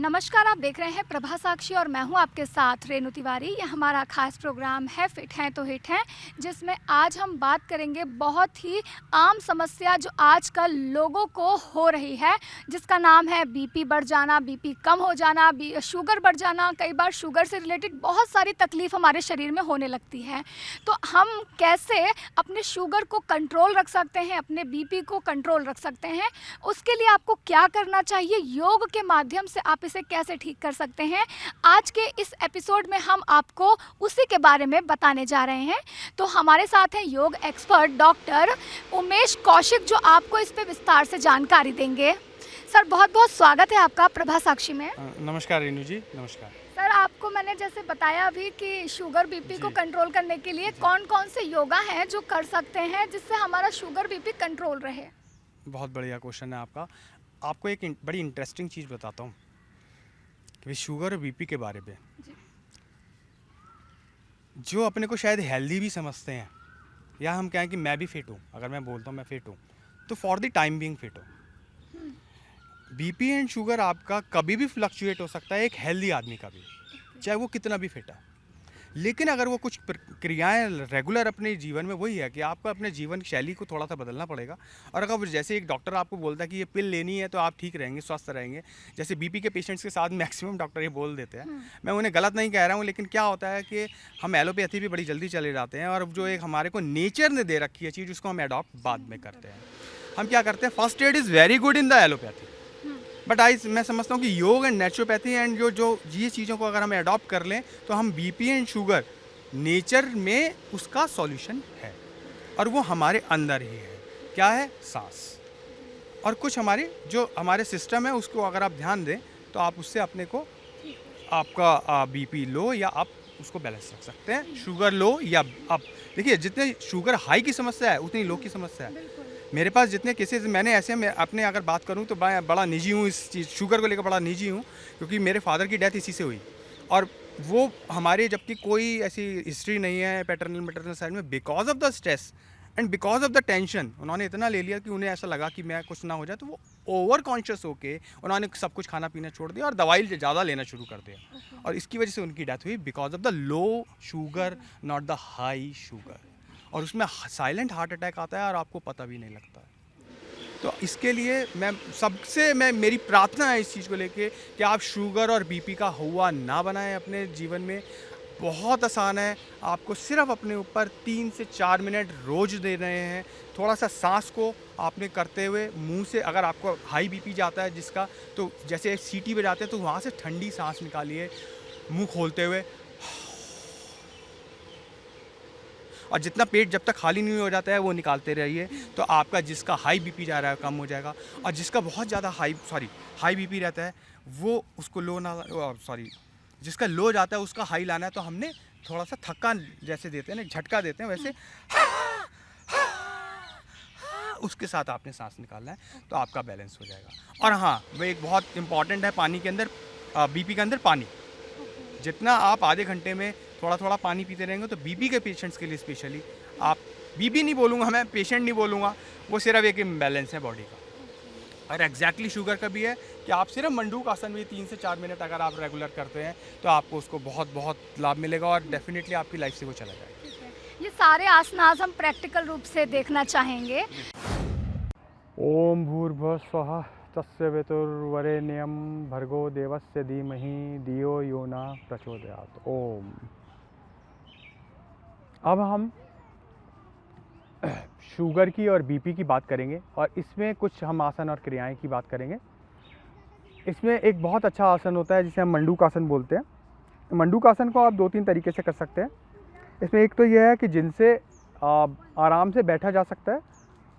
नमस्कार, आप देख रहे हैं प्रभा साक्षी और मैं हूं आपके साथ रेणु तिवारी। ये हमारा खास प्रोग्राम है फिट हैं तो हिट हैं, जिसमें आज हम बात करेंगे बहुत ही आम समस्या जो आजकल लोगों को हो रही है, जिसका नाम है बीपी बढ़ जाना, बीपी कम हो जाना, शुगर बढ़ जाना। कई बार शुगर से रिलेटेड बहुत सारी तकलीफ हमारे शरीर में होने लगती है। तो हम कैसे अपने शुगर को कंट्रोल रख सकते हैं, अपने बीपी को कंट्रोल रख सकते हैं, उसके लिए आपको क्या करना चाहिए, योग के माध्यम से आप इसे कैसे ठीक कर सकते हैं, आज के इस एपिसोड में हम आपको उसी के बारे में बताने जा रहे हैं। तो हमारे साथ हैं योग एक्सपर्ट डॉक्टर उमेश कौशिक, जो आपको इस पे विस्तार से जानकारी देंगे। सर, बहुत बहुत स्वागत है आपका प्रभा साक्षी में। नमस्कार रेणु जी, नमस्कार। सर, आपको मैंने जैसे बताया अभी कि शुगर बीपी को कंट्रोल करने के लिए कौन कौन से योगा हैं जो कर सकते हैं जिससे हमारा शुगर बीपी कंट्रोल रहे। बहुत बढ़िया क्वेश्चन है आपका। आपको एक बड़ी इंटरेस्टिंग चीज़ बताता हूँ कि शुगर और बीपी के बारे में। जो अपने को शायद हेल्दी भी समझते हैं, या हम कहें कि मैं भी फिट हूँ, अगर मैं बोलता हूँ मैं फिट हूँ, तो for the time being fit हूँ। बीपी एंड शुगर आपका कभी भी फ्लक्चुएट हो सकता है, एक हेल्दी आदमी का भी, चाहे वो कितना भी फिट है। लेकिन अगर वो कुछ क्रियाएं रेगुलर अपने जीवन में, वही है कि आपको अपने जीवन शैली को थोड़ा सा बदलना पड़ेगा। और अगर जैसे एक डॉक्टर आपको बोलता है कि ये पिल लेनी है तो आप ठीक रहेंगे, स्वस्थ रहेंगे, जैसे बीपी के पेशेंट्स के साथ मैक्सिमम डॉक्टर ये बोल देते हैं। मैं उन्हें गलत नहीं कह रहा हूँ, लेकिन क्या होता है कि हम एलोपैथी भी बड़ी जल्दी चले जाते हैं, और जो एक हमारे को नेचर ने दे रखी है चीज़, उसको हम अडॉप्ट बाद में करते हैं। हम क्या करते हैं, first aid is very good in the allopathy, but मैं समझता हूँ कि योग एंड नेचुरोपैथी एंड जो ये चीज़ों को अगर हम अडॉप्ट कर लें तो हम बीपी एंड शुगर नेचर में उसका सॉल्यूशन है, और वो हमारे अंदर ही है। क्या है? सांस। और कुछ जो हमारे सिस्टम है उसको अगर आप ध्यान दें तो आप उससे अपने को, आपका बीपी लो या आप उसको बैलेंस रख सकते हैं, शुगर लो या अप। देखिए, जितने शुगर हाई की समस्या है उतनी लो की समस्या है। मेरे पास जितने केसेस मैंने ऐसे, मैं अपने अगर बात करूं तो मैं बड़ा निजी हूं, इस चीज़ शुगर को लेकर बड़ा निजी हूं, क्योंकि मेरे फादर की डेथ इसी से हुई। और वो हमारे, जबकि कोई ऐसी हिस्ट्री नहीं है पैटर्नल मैटरनल साइड में, because of the stress and because of the tension उन्होंने इतना ले लिया कि उन्हें ऐसा लगा कि मैं कुछ ना हो जाए, तो वो ओवर कॉन्शियस होके उन्होंने सब कुछ खाना पीना छोड़ दिया और दवाई ज़्यादा लेना शुरू कर दिया। और इसकी वजह से उनकी डेथ हुई, because of the low sugar, not the high sugar. और उसमें साइलेंट हार्ट अटैक आता है और आपको पता भी नहीं लगता। तो इसके लिए मैं मेरी प्रार्थना है इस चीज़ को लेके कि आप शुगर और बीपी का हुआ ना बनाएं अपने जीवन में। बहुत आसान है, आपको सिर्फ अपने ऊपर 3 से 4 मिनट रोज दे रहे हैं। थोड़ा सा सांस को आपने करते हुए मुंह से, अगर आपको हाई बीपी जाता है जिसका, तो जैसे सीटी बजाते हैं तो वहाँ से ठंडी सांस निकालिए मुंह खोलते हुए, और जितना पेट जब तक खाली नहीं हो जाता है वो निकालते रहिए। तो आपका जिसका हाई बीपी जा रहा है कम हो जाएगा, और जिसका बहुत ज़्यादा हाई बीपी रहता है वो उसको लो ना, जिसका लो जाता है उसका हाई लाना है। तो हमने थोड़ा सा थक्का जैसे देते हैं ना, झटका देते हैं, वैसे उसके साथ आपने सांस निकालना है, तो आपका बैलेंस हो जाएगा। और हाँ, वो एक बहुत इंपॉर्टेंट है पानी के अंदर, बीपी के अंदर पानी। जितना आप आधे घंटे में थोड़ा थोड़ा पानी पीते रहेंगे, तो बीपी के पेशेंट्स के लिए स्पेशली, आप बीपी नहीं बोलूँगा मैं, पेशेंट नहीं बोलूँगा, वो सिर्फ एक इम्बैलेंस है बॉडी का। और एग्जैक्टली शुगर का भी है कि आप सिर्फ मंडूक आसन भी 3 से 4 मिनट अगर आप रेगुलर करते हैं तो आपको उसको बहुत बहुत लाभ मिलेगा, और डेफिनेटली आपकी लाइफ से वो चला जाएगा। ये सारे आसन आज हम प्रैक्टिकल रूप से देखना चाहेंगे। ओम भूर्भुवः स्वः तस्य वितुर्वरेण्यं भर्गो देवस्य धीमहि धियो यो न प्रचोदयात्। ओम। अब हम शुगर की और बीपी की बात करेंगे, और इसमें कुछ हम आसन और क्रियाएं की बात करेंगे। इसमें एक बहुत अच्छा आसन होता है जिसे हम मंडूक आसन बोलते हैं। मंडूक आसन को आप 2-3 तरीके से कर सकते हैं। इसमें एक तो यह है कि जिनसे आराम से बैठा जा सकता है,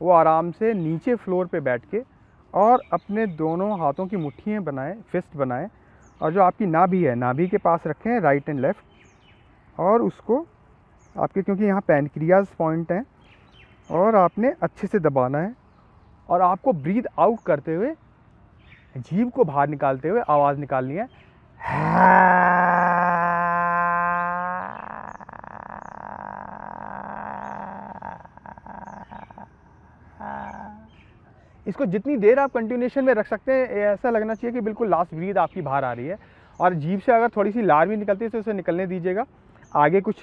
वो आराम से नीचे फ्लोर पे बैठ के और अपने दोनों हाथों की मुट्ठियाँ बनाएं, फिस्ट बनाएं, और जो आपकी नाभि है, नाभि के पास रखें राइट एंड लेफ़्ट, और उसको आपके, क्योंकि यहाँ पैनक्रियाज पॉइंट हैं, और आपने अच्छे से दबाना है, और आपको ब्रीद आउट करते हुए, जीभ को बाहर निकालते हुए आवाज़ निकालनी है। इसको जितनी देर आप कंटिन्यूशन में रख सकते हैं, ऐसा लगना चाहिए कि बिल्कुल लास्ट ब्रीथ आपकी बाहर आ रही है। और जीभ से अगर थोड़ी सी लार भी निकलती है तो उसे निकलने दीजिएगा। आगे कुछ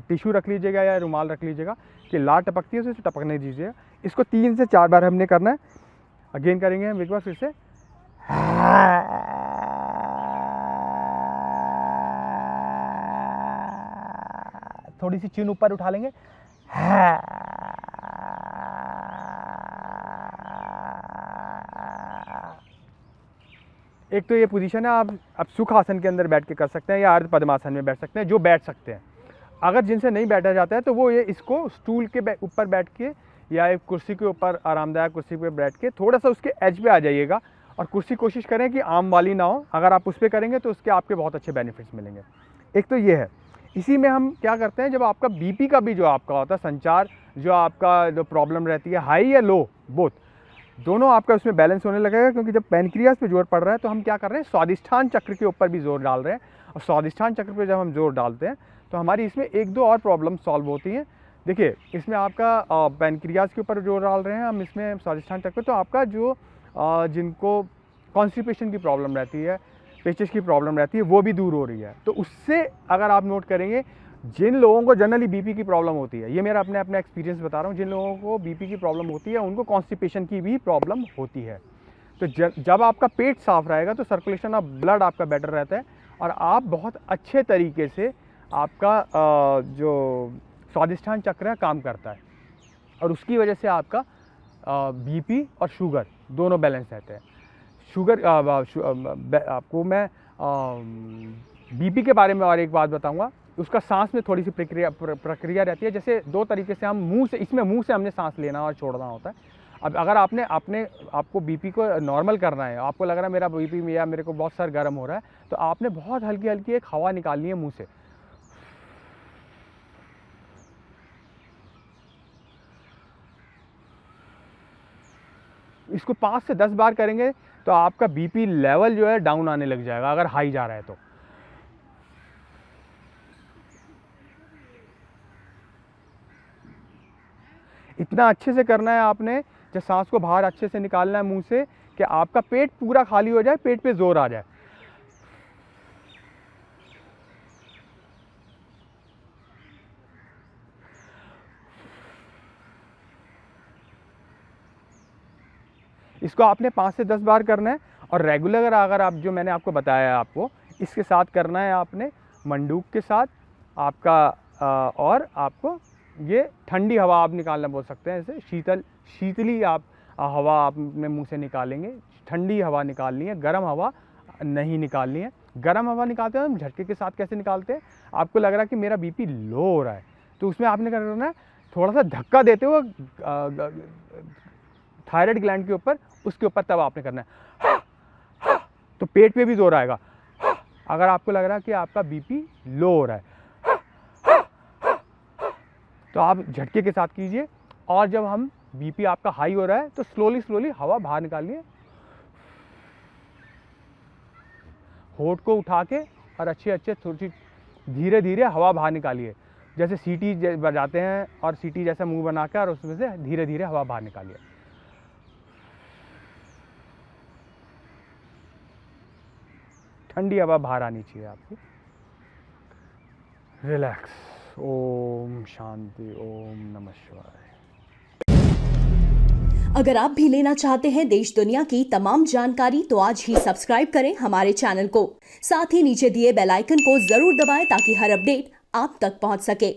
टिश्यू रख लीजिएगा या रुमाल रख लीजिएगा कि लार टपकती है उसे टपकने दीजिएगा। इसको 3 से 4 बार हमने करना है। अगेन करेंगे हम एक बार फिर से। थोड़ी सी चिन ऊपर उठा लेंगे। एक तो ये पोजीशन है, आप सुख आसन के अंदर बैठ के कर सकते हैं या अर्ध पद्मासन में बैठ सकते हैं, जो बैठ सकते हैं। अगर जिनसे नहीं बैठा जाता है तो वो ये इसको स्टूल के ऊपर बैठ के या एक कुर्सी के ऊपर, आरामदायक कुर्सी पे बैठ के थोड़ा सा उसके एज पे आ जाइएगा। और कुर्सी कोशिश करें कि आम वाली ना हो। अगर आप उस पर करेंगे तो उसके आपके बहुत अच्छे बेनिफिट्स मिलेंगे। एक तो ये है। इसी में हम क्या करते हैं, जब आपका बीपी का भी जो आपका होता है संचार, जो आपका जो प्रॉब्लम रहती है हाई या लो बोथ, दोनों आपका उसमें बैलेंस होने लगेगा। क्योंकि जब पैनक्रियास पे जोर पड़ रहा है तो हम क्या कर रहे हैं, स्वादिष्ठान चक्र के ऊपर भी जोर डाल रहे हैं। और स्वादिष्ठान चक्र पे जब हम जोर डालते हैं तो हमारी इसमें 1-2 और प्रॉब्लम सॉल्व होती हैं। देखिए, इसमें आपका पैनक्रियास के ऊपर जोर डाल रहे हैं हम इसमें स्वादिष्ठान चक्र, तो आपका जो जिनको कॉन्स्टिपेशन की प्रॉब्लम रहती है, पेचिश की प्रॉब्लम रहती है, वो भी दूर हो रही है। तो उससे अगर आप नोट करेंगे, जिन लोगों को जनरली बीपी की प्रॉब्लम होती है, ये मेरा अपना एक्सपीरियंस बता रहा हूँ, जिन लोगों को बीपी की प्रॉब्लम होती है उनको कॉन्स्टिपेशन की भी प्रॉब्लम होती है। तो जब आपका पेट साफ रहेगा तो सर्कुलेशन ऑफ ब्लड आपका बेटर रहता है और आप बहुत अच्छे तरीके से आपका जो स्वादिष्ठान चक्र है काम करता है। और उसकी वजह से आपका बीपी और शुगर दोनों बैलेंस रहते हैं। शुगर आपको मैं बीपी के बारे में और एक बात बताऊंगा। उसका सांस में थोड़ी सी प्रक्रिया रहती है। जैसे 2 तरीके से हम मुंह से हमने सांस लेना और छोड़ना होता है। अब अगर आपको बीपी को नॉर्मल करना है, आपको लग रहा है मेरा बीपी या मेरे को बहुत सर गर्म हो रहा है, तो आपने बहुत हल्की हल्की एक हवा निकालनी है मुंह से। इसको 5 से 10 बार करेंगे तो आपका बीपी लेवल जो है डाउन आने लग जाएगा, अगर हाई जा रहा है तो। इतना अच्छे से करना है आपने, जब सांस को बाहर अच्छे से निकालना है मुंह से कि आपका पेट पूरा खाली हो जाए, पेट पे जोर आ जाए। इसको आपने 5 से 10 बार करना है। और रेगुलर अगर आप जो मैंने आपको बताया है आपको इसके साथ करना है आपने, मंडूक के साथ आपका और आपको ये ठंडी हवा आप निकालना बोल सकते हैं। ऐसे शीतली आप हवा आप अपने मुंह से निकालेंगे। ठंडी हवा निकालनी है, गर्म हवा नहीं निकालनी है। गर्म हवा निकालते हैं हम झटके के साथ कैसे निकालते हैं, आपको लग रहा है कि मेरा बीपी लो हो रहा है तो उसमें आपने क्या करना है, थोड़ा सा धक्का देते हुए थायराइड ग्लैंड के ऊपर, उसके ऊपर तब आपने करना है। तो पेट पे भी जोर आएगा। अगर आपको लग रहा है कि आपका बीपी लो हो रहा है तो आप झटके के साथ कीजिए। और जब हम बीपी आपका हाई हो रहा है तो स्लोली हवा बाहर निकालिए, होठ को उठा के और अच्छे थोड़ी धीरे धीरे हवा बाहर निकालिए। जैसे सीटी बजाते हैं और सीटी जैसा मुंह बना के और उसमें से धीरे धीरे हवा बाहर निकालिए। ठंडी हवा बाहर आनी चाहिए आपकी। रिलैक्स। ओम शांति, ओम नमः शिवाय। अगर आप भी लेना चाहते हैं देश दुनिया की तमाम जानकारी तो आज ही सब्सक्राइब करें हमारे चैनल को। साथ ही नीचे दिए बेल आइकन को जरूर दबाएं ताकि हर अपडेट आप तक पहुंच सके।